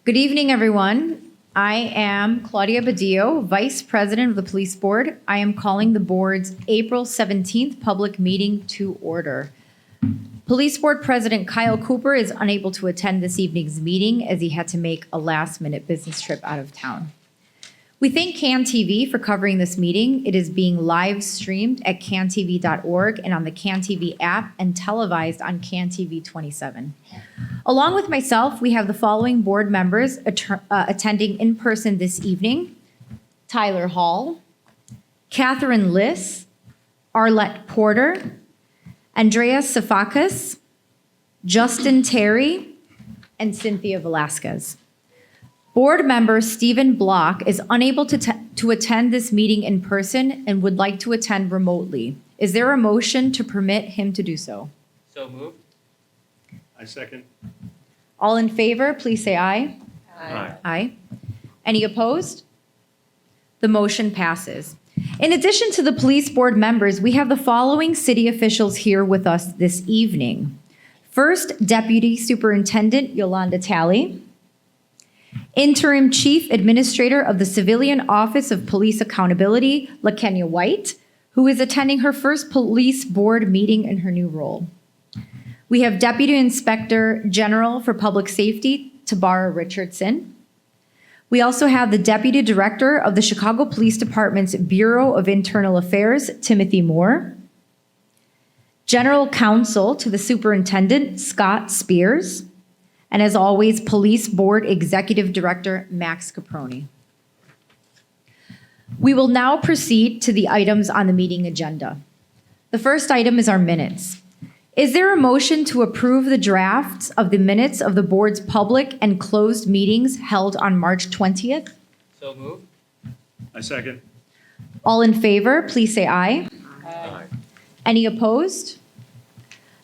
Good evening, everyone. I am Claudia Badillo, Vice President of the Police Board. I am calling the board's April 17th public meeting to order. Police Board President Kyle Cooper is unable to attend this evening's meeting as he had to make a last-minute business trip out of town. We thank CAN TV for covering this meeting. It is being live streamed at cantv.org and on the CAN TV app and televised on CAN TV 27. Along with myself, we have the following board members attending in person this evening: Tyler Hall, Catherine Liss, Arlette Porter, Andrea Safakis, Justin Terry, and Cynthia Velasquez. Board member Stephen Block is unable to attend this meeting in person and would like to attend remotely. Is there a motion to permit him to do so? So moved. I second. All in favor, please say aye. Aye. Aye. Any opposed? The motion passes. In addition to the police board members, we have the following city officials here with us this evening. First, Deputy Superintendent Yolanda Talley. Interim Chief Administrator of the Civilian Office of Police Accountability, LaKenya White, who is attending her first police board meeting in her new role. We have Deputy Inspector General for Public Safety, Tabara Richardson. We also have the Deputy Director of the Chicago Police Department's Bureau of Internal Affairs, Timothy Moore. General Counsel to the Superintendent, Scott Spears. And as always, Police Board Executive Director, Max Caproni. We will now proceed to the items on the meeting agenda. The first item is our minutes. Is there a motion to approve the drafts of the minutes of the board's public and closed meetings held on March 20th? So moved. I second. All in favor, please say aye. Aye. Any opposed?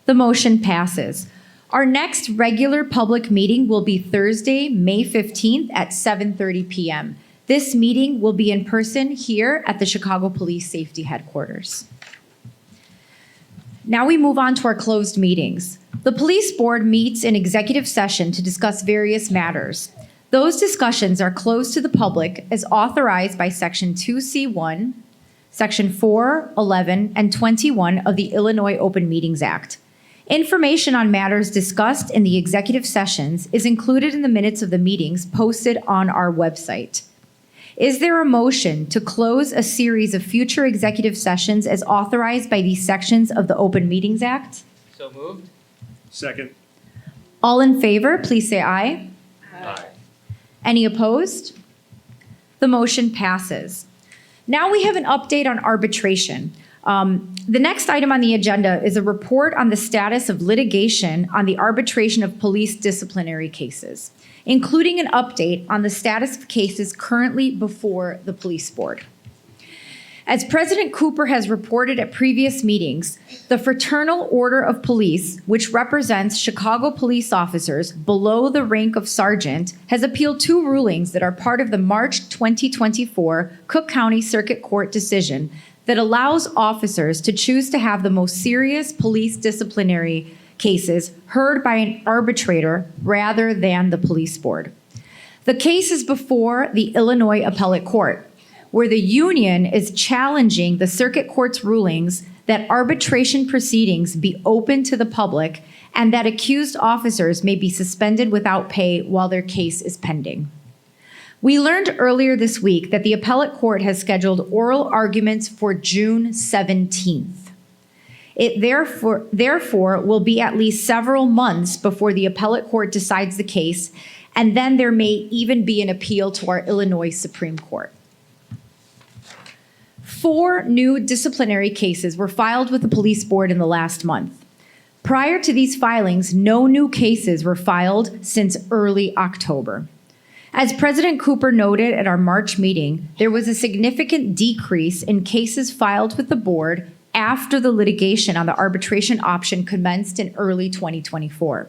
The motion passes. Our next regular public meeting will be Thursday, May 15th at 7:30 p.m. This meeting will be in person here at the Chicago Police Safety Headquarters. Now we move on to our closed meetings. The Police Board meets in executive session to discuss various matters. Those discussions are closed to the public as authorized by Section 2C1, Section 4, 11, and 21 of the Illinois Open Meetings Act. Information on matters discussed in the executive sessions is included in the minutes of the meetings posted on our website. Is there a motion to close a series of future executive sessions as authorized by these sections of the Open Meetings Act? So moved. Second. All in favor, please say aye. Aye. Any opposed? The motion passes. Now we have an update on arbitration. The next item on the agenda is a report on the status of litigation on the arbitration of police disciplinary cases, including an update on the status of cases currently before the police board. As President Cooper has reported at previous meetings, the Fraternal Order of Police, which represents Chicago police officers below the rank of sergeant, has appealed two rulings that are part of the March 2024 Cook County Circuit Court decision that allows officers to choose to have the most serious police disciplinary cases heard by an arbitrator rather than the police board. The case is before the Illinois Appellate Court, where the union is challenging the circuit court's rulings that arbitration proceedings be open to the public and that accused officers may be suspended without pay while their case is pending. We learned earlier this week that the appellate court has scheduled oral arguments for June 17th. It therefore will be at least several months before the appellate court decides the case, and then there may even be an appeal to our Illinois Supreme Court. 4 new disciplinary cases were filed with the police board in the last month. Prior to these filings, no new cases were filed since early October. As President Cooper noted at our March meeting, there was a significant decrease in cases filed with the board after the litigation on the arbitration option commenced in early 2024.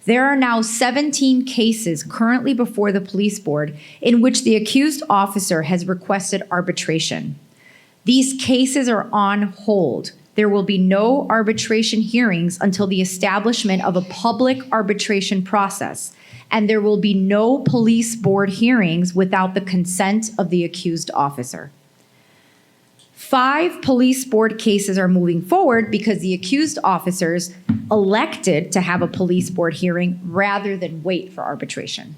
There are now 17 cases currently before the police board in which the accused officer has requested arbitration. These cases are on hold There will be no arbitration hearings until the establishment of a public arbitration process, and there will be no police board hearings without the consent of the accused officer. 5 police board cases are moving forward because the accused officers elected to have a police board hearing rather than wait for arbitration.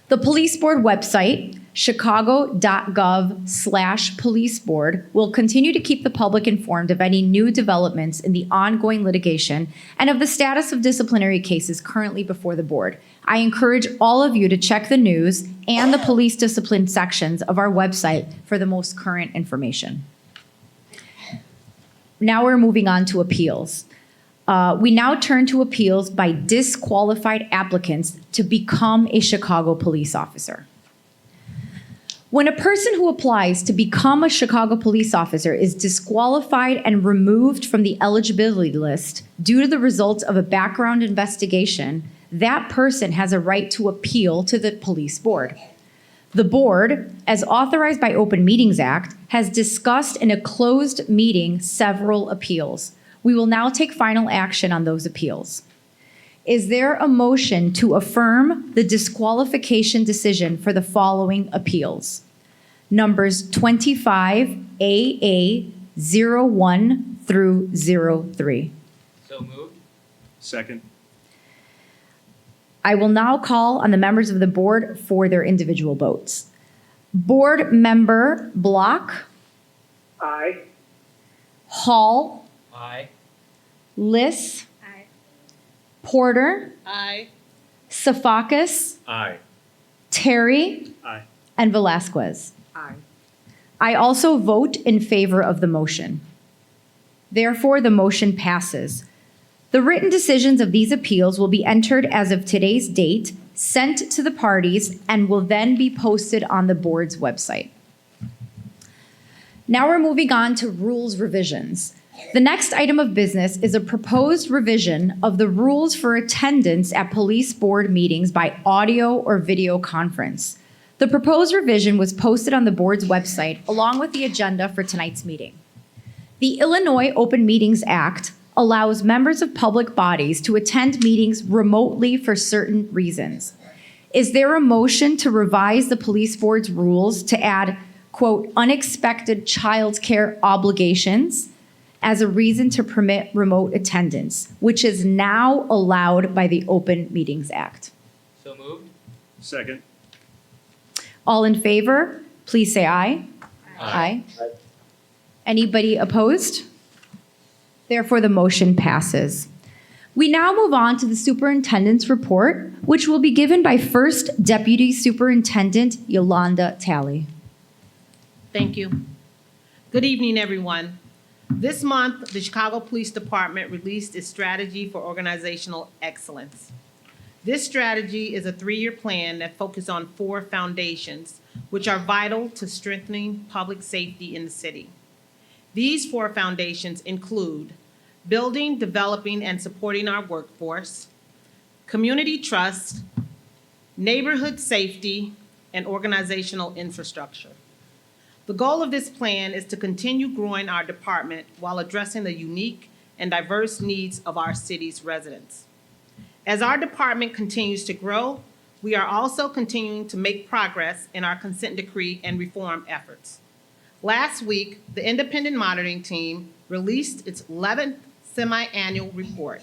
The police board website, chicago.gov/policeboard, will continue to keep the public informed of any new developments in the ongoing litigation and of the status of disciplinary cases currently before the board. I encourage all of you to check the news and the police discipline sections of our website for the most current information. Now we're moving on to appeals. We now turn to appeals by disqualified applicants to become a Chicago police officer. When a person who applies to become a Chicago police officer is disqualified and removed from the eligibility list due to the results of a background investigation, that person has a right to appeal to the police board. The board, as authorized by Open Meetings Act, has discussed in a closed meeting several appeals. We will now take final action on those appeals. Is there a motion to affirm the disqualification decision for the following appeals? Numbers 25AA01 through 03. So moved. Second. I will now call on the members of the board for their individual votes. Board Member Block, Aye. Hall, Aye. Liss, Aye. Porter, Aye. Safakis, Aye. Terry, Aye. and Velasquez. Aye. I also vote in favor of the motion. Therefore, the motion passes. The written decisions of these appeals will be entered as of today's date, sent to the parties, and will then be posted on the board's website. Now we're moving on to rules revisions. The next item of business is a proposed revision of the rules for attendance at police board meetings by audio or video conference. The proposed revision was posted on the board's website along with the agenda for tonight's meeting. The Illinois Open Meetings Act allows members of public bodies to attend meetings remotely for certain reasons. Is there a motion to revise the police board's rules to add, quote, unexpected childcare obligations as a reason to permit remote attendance, which is now allowed by the Open Meetings Act? So moved. Second. All in favor, please say aye. Aye. Anybody opposed? Therefore, the motion passes. We now move on to the superintendent's report, which will be given by First Deputy Superintendent Yolanda Talley. Thank you. Good evening, everyone. This month, the Chicago Police Department released its strategy for organizational excellence. This strategy is a 3-year plan that focuses on 4 foundations, which are vital to strengthening public safety in the city. These 4 foundations include building, developing, and supporting our workforce, community trust, neighborhood safety, and organizational infrastructure. The goal of this plan is to continue growing our department while addressing the unique and diverse needs of our city's residents. As our department continues to grow, we are also continuing to make progress in our consent decree and reform efforts. Last week, the independent monitoring team released its 11th semi-annual report.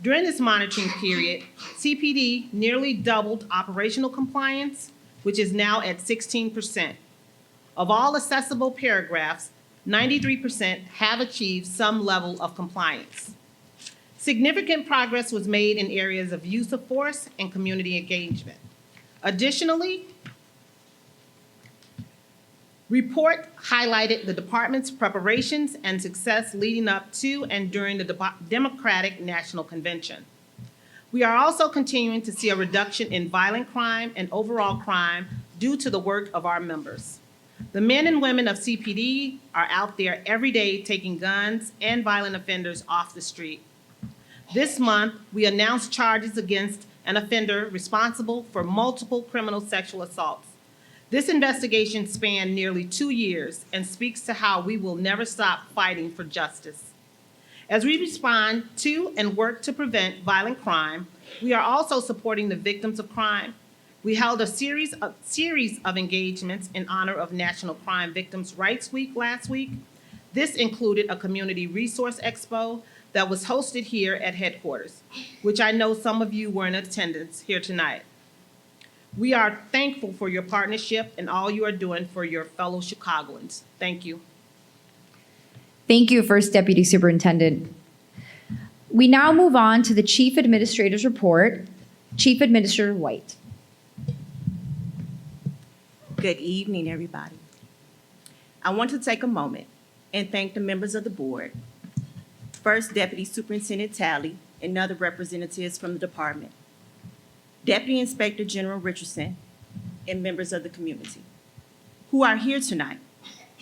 During this monitoring period, CPD nearly doubled operational compliance, which is now at 16%. Of all accessible paragraphs, 93% have achieved some level of compliance. Significant progress was made in areas of use of force and community engagement. Additionally, report highlighted the department's preparations and success leading up to and during the Democratic National Convention. We are also continuing to see a reduction in violent crime and overall crime due to the work of our members. The men and women of CPD are out there every day taking guns and violent offenders off the street. This month, we announced charges against an offender responsible for multiple criminal sexual assaults. This investigation spanned nearly 2 years and speaks to how we will never stop fighting for justice. As we respond to and work to prevent violent crime, we are also supporting the victims of crime. We held a series of engagements in honor of National Crime Victims' Rights Week last week. This included a community resource expo that was hosted here at headquarters, which I know some of you were in attendance here tonight. We are thankful for your partnership and all you are doing for your fellow Chicagoans. Thank you. Thank you, First Deputy Superintendent. We now move on to the Chief Administrator's report. Chief Administrator White. Good evening, everybody. I want to take a moment and thank the members of the board, First Deputy Superintendent Talley and other representatives from the department, Deputy Inspector General Richardson, and members of the community who are here tonight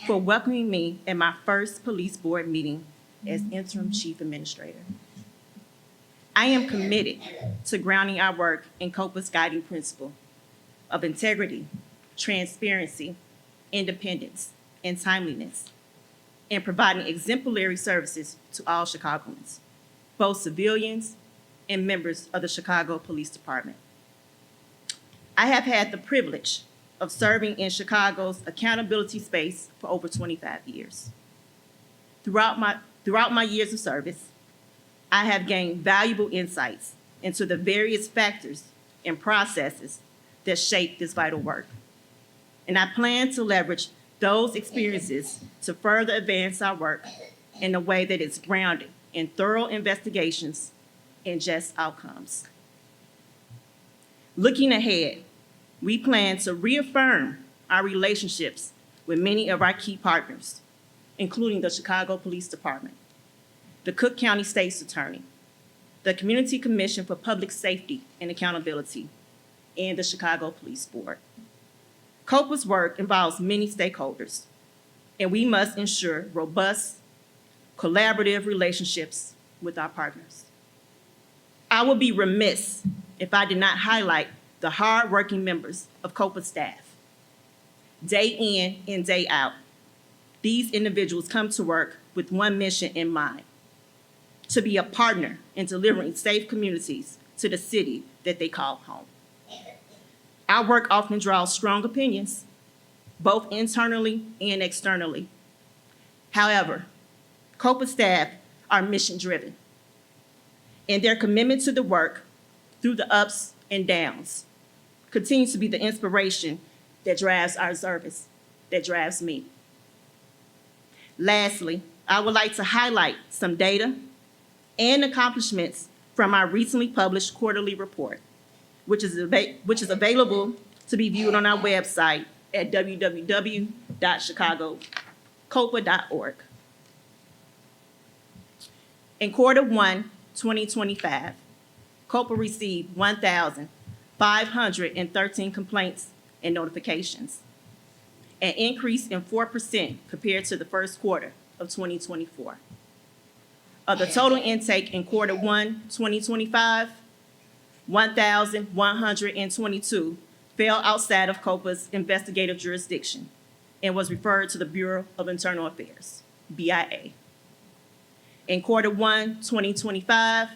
for welcoming me at my first police board meeting as interim chief administrator. I am committed to grounding our work in COPA's guiding principle of integrity, transparency, independence, and timeliness, and providing exemplary services to all Chicagoans, both civilians and members of the Chicago Police Department. I have had the privilege of serving in Chicago's accountability space for over 25 years. Throughout my years of service, I have gained valuable insights into the various factors and processes that shape this vital work. And I plan to leverage those experiences to further advance our work in a way that is grounded in thorough investigations and just outcomes. Looking ahead, we plan to reaffirm our relationships with many of our key partners, including the Chicago Police Department, the Cook County State's Attorney, the Community Commission for Public Safety and Accountability, and the Chicago Police Board. COPA's work involves many stakeholders, and we must ensure robust, collaborative relationships with our partners. I would be remiss if I did not highlight the hardworking members of COPA staff. Day in and day out, these individuals come to work with one mission in mind: to be a partner in delivering safe communities to the city that they call home. Our work often draws strong opinions, both internally and externally. However, COPA staff are mission-driven, and their commitment to the work through the ups and downs continues to be the inspiration that drives our service, that drives me. Lastly, I would like to highlight some data and accomplishments from our recently published quarterly report, which is available to be viewed on our website at www.chicagocopa.org. In quarter 1, 2025, COPA received 1,513 complaints and notifications, an increase in 4% compared to the first quarter of 2024. Of the total intake in quarter 1, 2025, 1,122 fell outside of COPA's investigative jurisdiction and was referred to the Bureau of Internal Affairs, BIA. In quarter 1, 2025,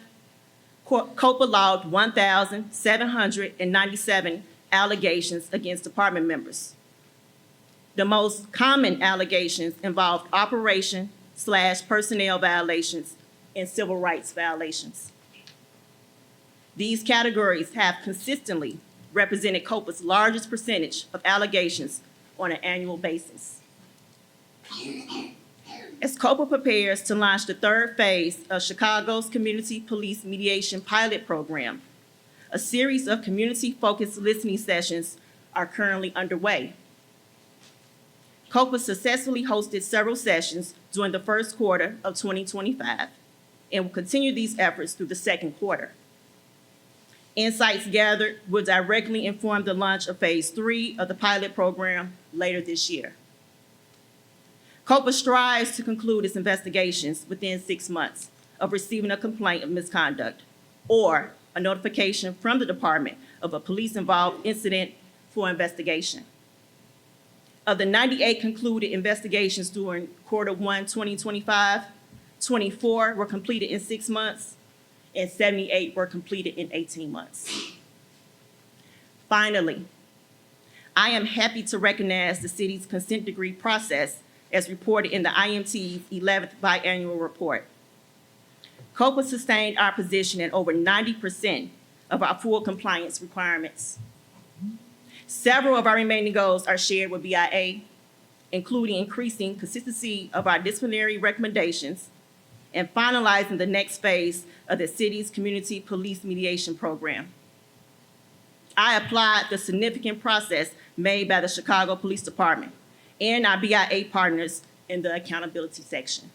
COPA logged 1,797 allegations against department members. The most common allegations involved operation/personnel violations and civil rights violations. These categories have consistently represented COPA's largest percentage of allegations on an annual basis. As COPA prepares to launch the third phase of Chicago's Community Police Mediation Pilot Program, a series of community-focused listening sessions are currently underway. COPA successfully hosted several sessions during the first quarter of 2025 and will continue these efforts through the second quarter. Insights gathered will directly inform the launch of phase 3 of the pilot program later this year. COPA strives to conclude its investigations within 6 months of receiving a complaint of misconduct or a notification from the department of a police-involved incident for investigation. Of the 98 concluded investigations during Q1 2025, 24 were completed in 6 months, and 78 were completed in 18 months. Finally, I am happy to recognize the city's consent decree process as reported in the IMT's 11th biannual report. COPA sustained our position at over 90% of our full compliance requirements. Several of our remaining goals are shared with BIA, including increasing consistency of our disciplinary recommendations and finalizing the next phase of the city's community police mediation program. I applaud the significant process made by the Chicago Police Department and our BIA partners in the accountability section.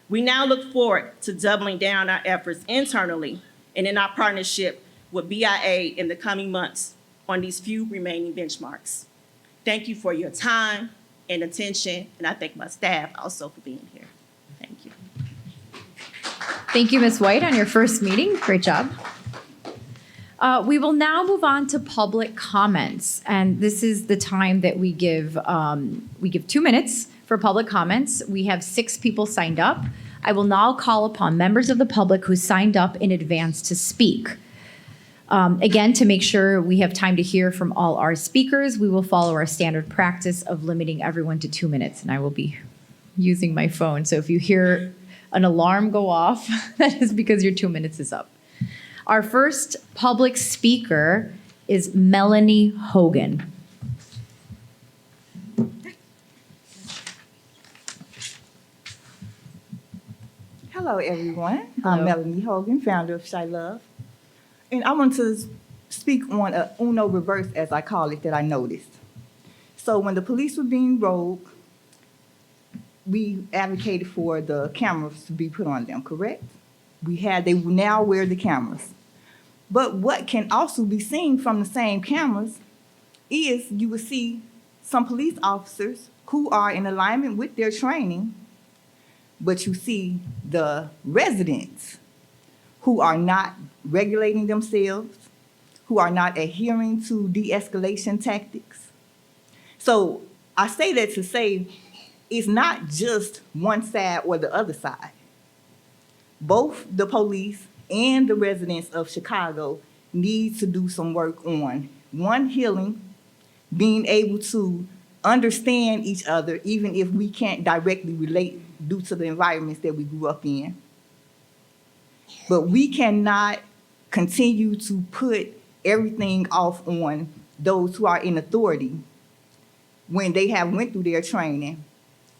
We now look forward to doubling down our efforts internally and in our partnership with BIA in the coming months on these few remaining benchmarks. Thank you for your time and attention, and I thank my staff also for being here. Thank you. Thank you, Ms. White, on your first meeting. Great job. We will now move on to public comments, and this is the time that we give 2 minutes for public comments. We have 6 people signed up. I will now call upon members of the public who signed up in advance to speak. Again, to make sure we have time to hear from all our speakers, we will follow our standard practice of limiting everyone to 2 minutes, and I will be using my phone. So if you hear an alarm go off, that is because your 2 minutes is up. Our first public speaker is Melanie Hogan. Hello, everyone. Hello. I'm Melanie Hogan, founder of Shy Love. And I want to speak on a Uno reverse, as I call it, that I noticed. So when the police were being rogue, we advocated for the cameras to be put on them, correct? They now wear the cameras. But what can also be seen from the same cameras is you will see some police officers who are in alignment with their training, but you see the residents who are not regulating themselves, who are not adhering to de-escalation tactics. So I say that to say it's not just one side or the other side. Both the police and the residents of Chicago need to do some work on, one, healing, being able to understand each other, even if we can't directly relate due to the environments that we grew up in. But we cannot continue to put everything off on those who are in authority when they have went through their training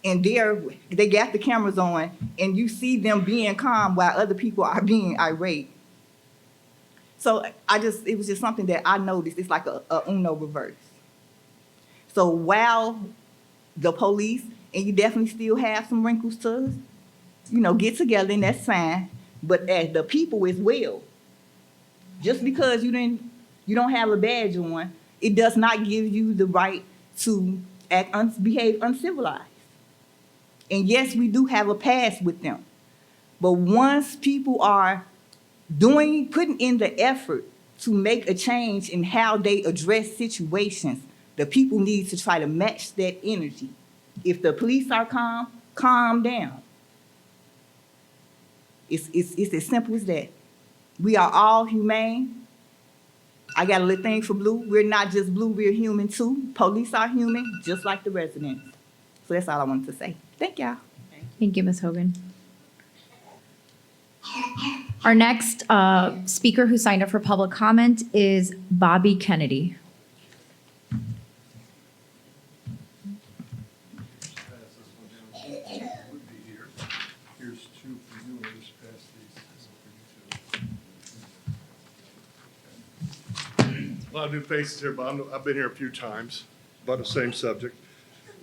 and they got the cameras on and you see them being calm while other people are being irate. So it was just something that I noticed. It's like a Uno reverse. So while the police, and you definitely still have some wrinkles to, get together, and that's fine, but as the people as well, just because you don't have a badge on, it does not give you the right to behave uncivilized. And yes, we do have a past with them. But once people are putting in the effort to make a change in how they address situations, the people need to try to match that energy. If the police are calm down. It's as simple as that. We are all humane. I got a little thing for Blue. We're not just Blue, we're human too. Police are human, just like the residents. So that's all I wanted to say. Thank y'all. Thank you, Ms. Hogan. Our next speaker who signed up for public comment is Bobby Kennedy. Here's 2 for you, and just pass these. A lot of new faces here, but I've been here a few times about the same subject.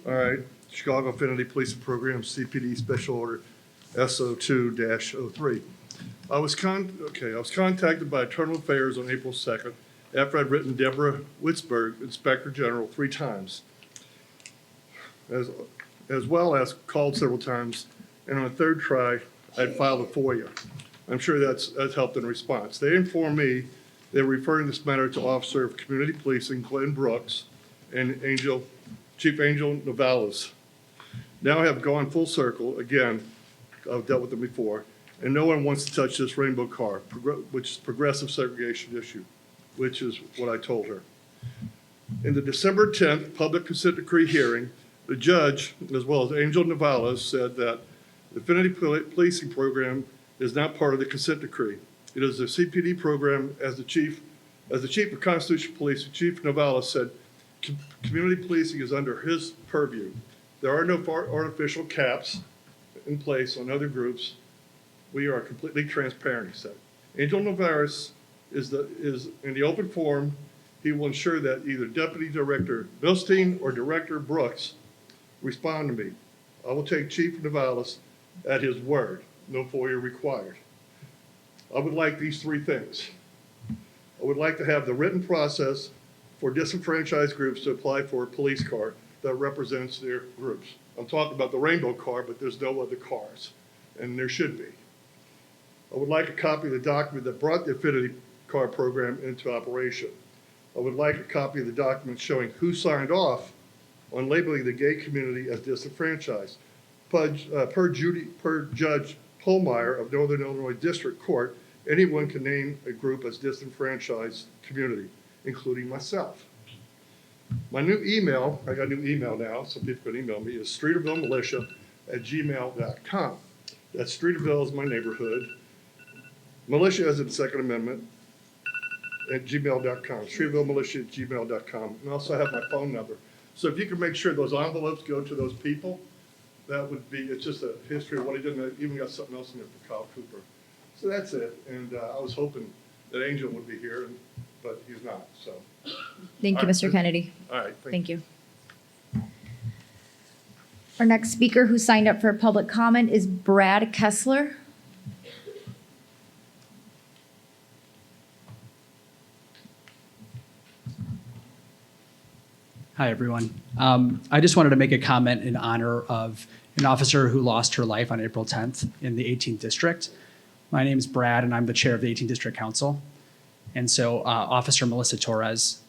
All right, Chicago Affinity Policing Program, CPD Special Order SO2-03. I was contacted by Internal Affairs on April 2nd after I'd written Deborah Witzberg, Inspector General, 3 times, as well as called several times, and on the 3rd try, I'd filed a FOIA. I'm sure that's helped in response. They informed me they were referring this matter to Officer of Community Policing Glenn Brooks and Angel Chief Angel Navalis. Now have gone full circle, again, I've dealt with them before, and no one wants to touch this rainbow car, which is progressive segregation issue, which is what I told her. In the December 10th public consent decree hearing, the judge, as well as Angel Navalis, said that the affinity policing program is not part of the consent decree. It is a CPD program. As the chief of Constitutional Police, Chief Navalis said, community policing is under his purview. There are no artificial caps in place on other groups. We are completely transparent, he said. Angel Navalis is in the open forum. He will ensure that either Deputy Director Bilstein or Director Brooks respond to me. I will take Chief Navalis at his word. No FOIA required. I would like these three things. I would like to have the written process for disenfranchised groups to apply for a police car that represents their groups. I'm talking about the rainbow car, but there's no other cars, and there should be. I would like a copy of the document that brought the affinity car program into operation. I would like a copy of the document showing who signed off on labeling the gay community as disenfranchised. Per Judge Polmeyer of Northern Illinois District Court, anyone can name a group as disenfranchised community, including myself. My new email, I got a new email now, so people can email me, is streetervillemilitia@gmail.com. That Streeterville is my neighborhood. Militia is in the Second Amendment at gmail.com, streetervillemilitia@gmail.com. And also I have my phone number. So if you can make sure those envelopes go to those people, that would be, it's just a history of what he did. I even got something else in there for Kyle Cooper. So that's it. And I was hoping that Angel would be here, but he's not, so. Thank you, All right. Mr. Kennedy. All right, Thank you. Our next speaker who signed up for a public comment is Brad Kessler. Hi, everyone. I just wanted to make a comment in honor of an officer who lost her life on April 10th in the 18th District. My name is Brad, and I'm the chair of the 18th District Council. And so Officer Melissa Torres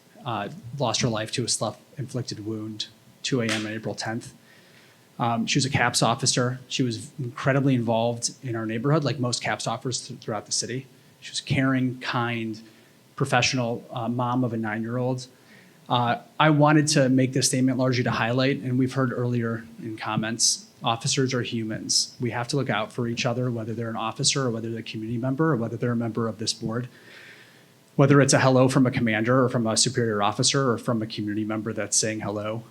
lost her life to a self-inflicted wound, 2 a.m. on April 10th. She was a CAPS officer. She was incredibly involved in our neighborhood, like most CAPS officers throughout the city. She was caring, kind, professional, mom of a 9-year-old. I wanted to make this statement largely to highlight, and we've heard earlier in comments, officers are humans. We have to look out for each other, whether they're an officer or whether they're a community member or whether they're a member of this board. Whether it's a hello from a commander or from a superior officer or from a community member that's saying hello.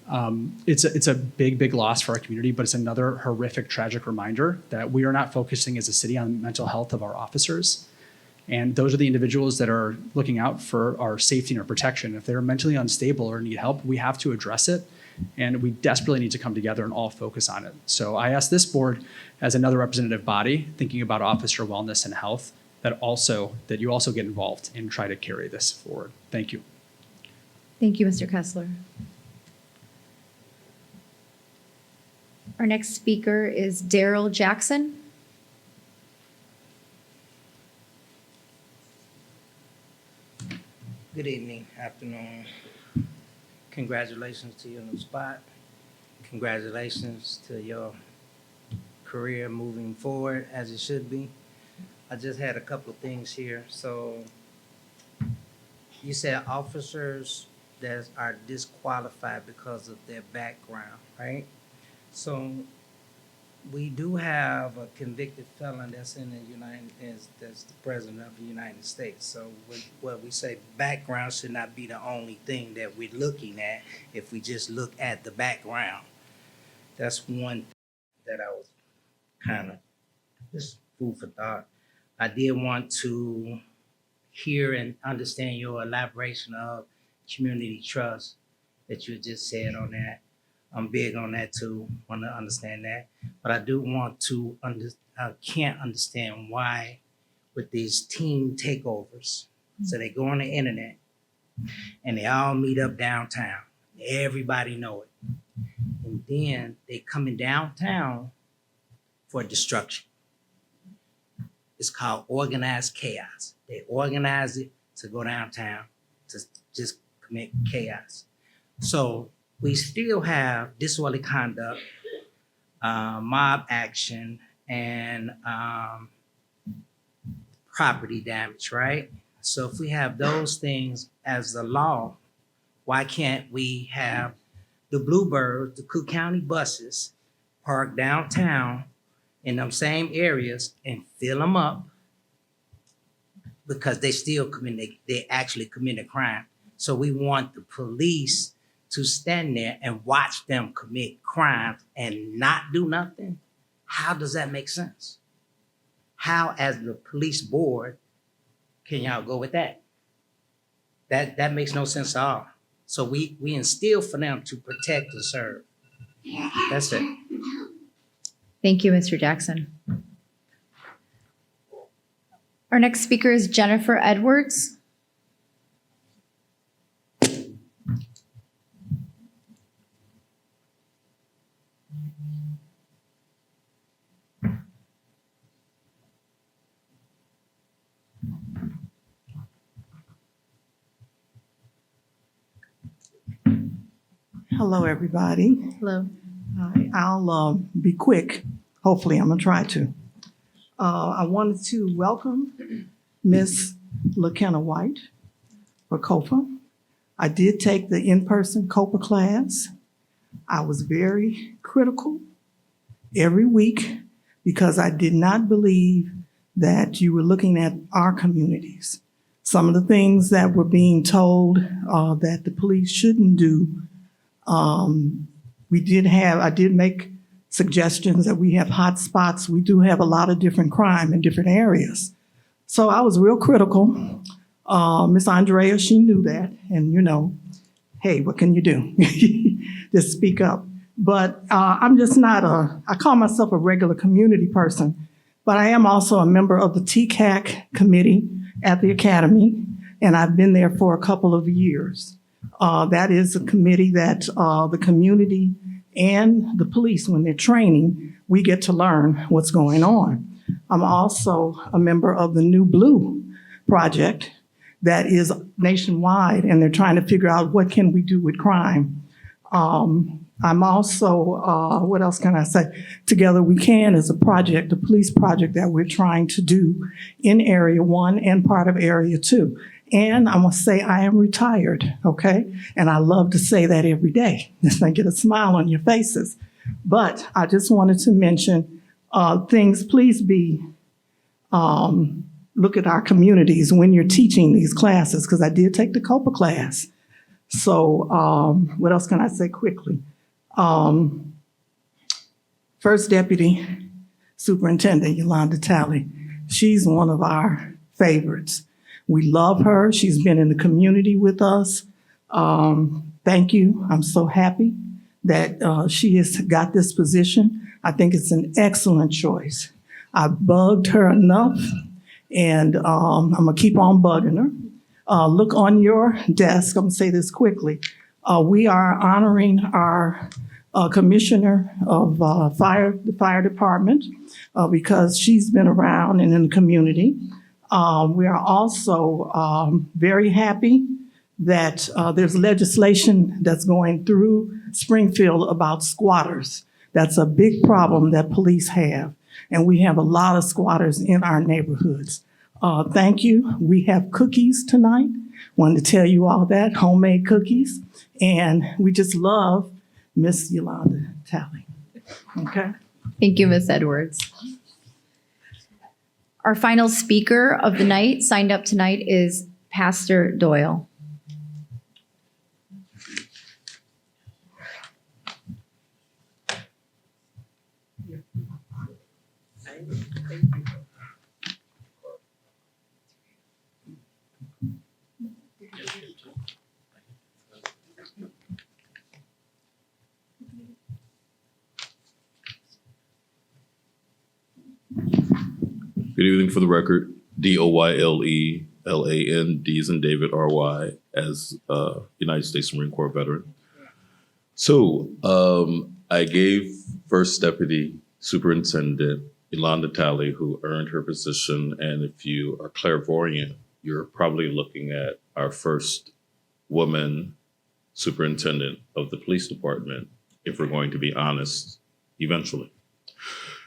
It's a big, big loss for our community, but it's another horrific, tragic reminder that we are not focusing as a city on the mental health of our officers. And those are the individuals that are looking out for our safety and our protection. If they're mentally unstable or need help, we have to address it. And we desperately need to come together and all focus on it. So I ask this board, as another representative body, thinking about officer wellness and health, that you also get involved and try to carry this forward. Thank you. Thank you, Mr. Kessler. Our next speaker is Daryl Jackson. Good evening, afternoon. Congratulations to your new spot. Congratulations to your career moving forward as it should be. I just had a couple of things here. So you said officers that are disqualified because of their background, right? So we do have a convicted felon that's in the that's the president of the United States. So what we say, background should not be the only thing that we're looking at if we just look at the background. That's one thing that I was kind of just food for thought. I did want to hear and understand your elaboration of community trust that you just said on that. I'm big on that too, want to understand that. But I do want to, I can't understand why with these team takeovers. So they go on the internet and they all meet up downtown. Everybody know it. And then they coming downtown for destruction. It's called organized chaos. They organize it to go downtown to just commit chaos. So we still have disorderly conduct, mob action, and property damage, right? So if we have those things as the law, why can't we have the Bluebirds, the Cook County buses park downtown in them same areas and fill them up because they still they actually commit a crime. So we want the police to stand there and watch them commit crimes and not do nothing. How does that make sense? How, as the police board, can y'all go with that? That makes no sense at all. So we instill for them to protect and serve. That's it. Thank you, Mr. Jackson. Our next speaker is Jennifer Edwards. Hello, everybody. Hello. Hi, I'll be quick. Hopefully, I'm gonna try to. I wanted to welcome Miss LaKenna White for COPA. I did take the in-person COPA class. I was very critical every week because I did not believe that you were looking at our communities. Some of the things that were being told that the police shouldn't do, I did make suggestions that we have hot spots. We do have a lot of different crime in different areas. So I was real critical. Miss Andrea, she knew that. And hey, what can you do? Just speak up. But I'm just not I call myself a regular community person, but I am also a member of the TCAC committee at the Academy, and I've been there for a couple of years. That is a committee that the community and the police, when they're training, we get to learn what's going on. I'm also a member of the New Blue project that is nationwide, and they're trying to figure out what can we do with crime. I'm also, what else can I say? Together We Can is a project, a police project that we're trying to do in Area 1 and part of Area 2. And I must say I am retired, okay? And I love to say that every day. Just to get a smile on your faces. But I just wanted to mention things, please look at our communities when you're teaching these classes, because I did take the COPA class. So what else can I say quickly? First Deputy Superintendent Yolanda Talley, she's one of our favorites. We love her. She's been in the community with us. Thank you. I'm so happy that she has got this position. I think it's an excellent choice. I bugged her enough, and I'm gonna keep on bugging her. Look on your desk. I'm gonna say this quickly. We are honoring our commissioner of the fire department because she's been around and in the community. We are also very happy that there's legislation that's going through Springfield about squatters. That's a big problem that police have, and we have a lot of squatters in our neighborhoods. Thank you. We have cookies tonight. Wanted to tell you all that, homemade cookies. And we just love Miss Yolanda Talley. Okay? Thank you, Ms. Edwards. Our final speaker of the night, signed up tonight, is Pastor Doyle. Good evening. For the record, DOYLELAN, D as in David, RY, as United States Marine Corps veteran. So I gave First Deputy Superintendent Yolanda Talley, who earned her position, and if you are clairvoyant, you're probably looking at our first woman superintendent of the police department, if we're going to be honest, eventually.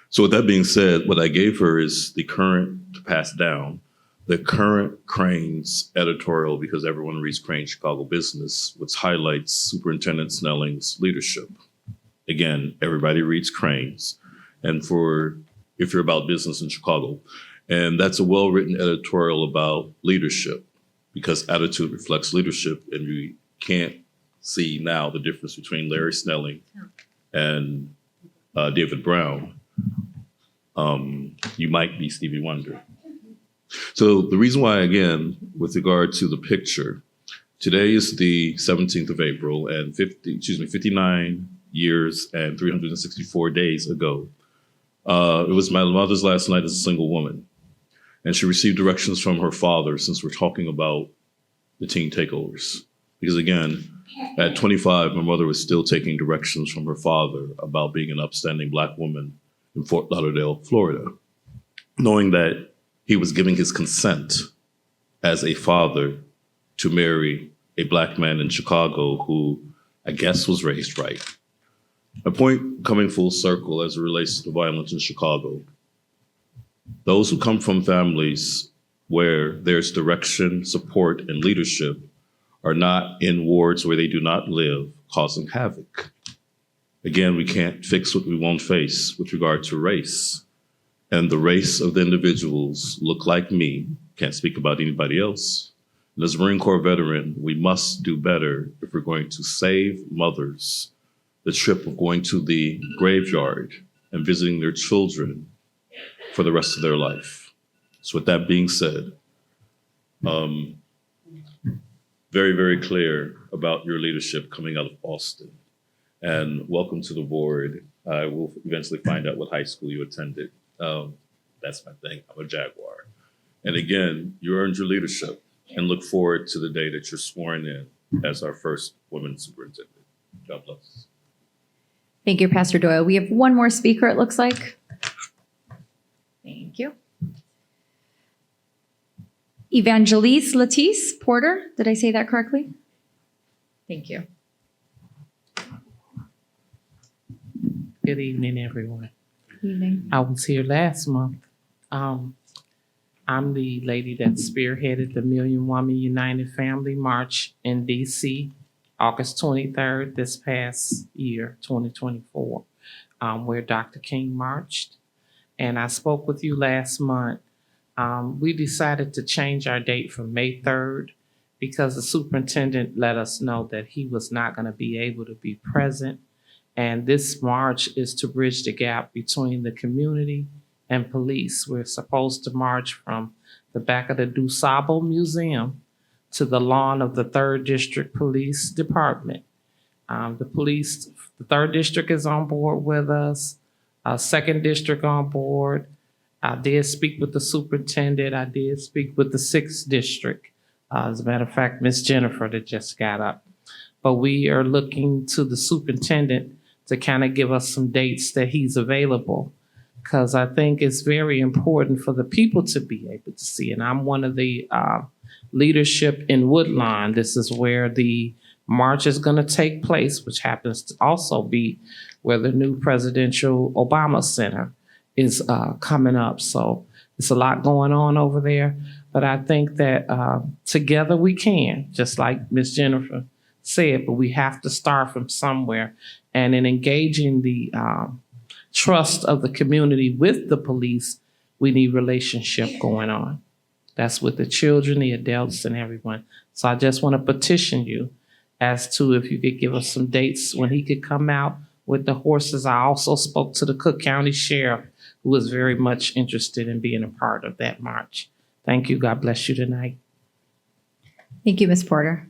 So with that being said, what I gave her is the current, to pass down, the current Crain's editorial, because everyone reads Crain's Chicago Business, which highlights Superintendent Snelling's leadership. Again, everybody reads Crain's. And if you're about business in Chicago, and that's a well-written editorial about leadership, because attitude reflects leadership, and we can't see now the difference between Larry Snelling and David Brown. You might be Stevie Wonder. So the reason why, again, with regard to the picture, today is the 17th of April, and 59 years and 364 days ago, it was my mother's last night as a single woman. And she received directions from her father, since we're talking about the teen takeovers. Because again, at 25, my mother was still taking directions from her father about being an upstanding Black woman in Fort Lauderdale, Florida, knowing that he was giving his consent as a father to marry a Black man in Chicago who I guess was raised right. My point coming full circle as it relates to violence in Chicago. Those who come from families where there's direction, support, and leadership are not in wards where they do not live, causing havoc. Again, we can't fix what we won't face with regard to race. And the race of the individuals look like me, can't speak about anybody else. And as a Marine Corps veteran, we must do better if we're going to save mothers the trip of going to the graveyard and visiting their children for the rest of their life. So with that being said, very, very clear about your leadership coming out of Austin. And welcome to the board. I will eventually find out what high school you attended. That's my thing, I'm a Jaguar. And again, you earned your leadership, and look forward to the day that you're sworn in as our first woman superintendent. God bless. Thank you, Pastor Doyle. We have one more speaker, it looks like. Thank you. Evangelise Latisse Porter, did I say that correctly? Thank you. Good evening, everyone. Evening. I was here last month. I'm the lady that spearheaded the Million Woman United Family March in DC, August 23rd, this past year, 2024, where Dr. King marched. And I spoke with you last month. We decided to change our date from May 3rd because the superintendent let us know that he was not going to be able to be present. And this march is to bridge the gap between the community and police. We're supposed to march from the back of the DuSable Museum to the lawn of the 3rd District Police Department. The 3rd District is on board with us, 2nd District on board. I did speak with the superintendent. I did speak with the 6th District. As a matter of fact, Miss Jennifer that just got up. But we are looking to the superintendent to kind of give us some dates that he's available, because I think it's very important for the people to be able to see. And I'm one of the leadership in Woodlawn. This is where the march is going to take place, which happens to also be where the new presidential Obama Center is coming up. So it's a lot going on over there. But I think that together we can, just like Miss Jennifer said, but we have to start from somewhere. And in engaging the trust of the community with the police, we need relationship going on. That's with the children, the adults, and everyone. So I just want to petition you as to if you could give us some dates when he could come out with the horses. I also spoke to the Cook County Sheriff, who was very much interested in being a part of that march. Thank you. God bless you tonight. Thank you, Ms. Porter.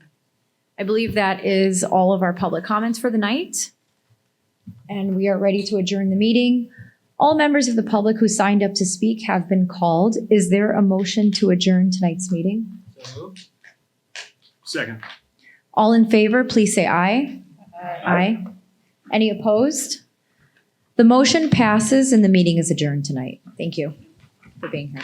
I believe that is all of our public comments for the night. And we are ready to adjourn the meeting. All members of the public who signed up to speak have been called. Is there a motion to adjourn tonight's meeting? So moved. Second. All in favor, please say aye. Aye. Any opposed? The motion passes and the meeting is adjourned tonight. Thank you for being here.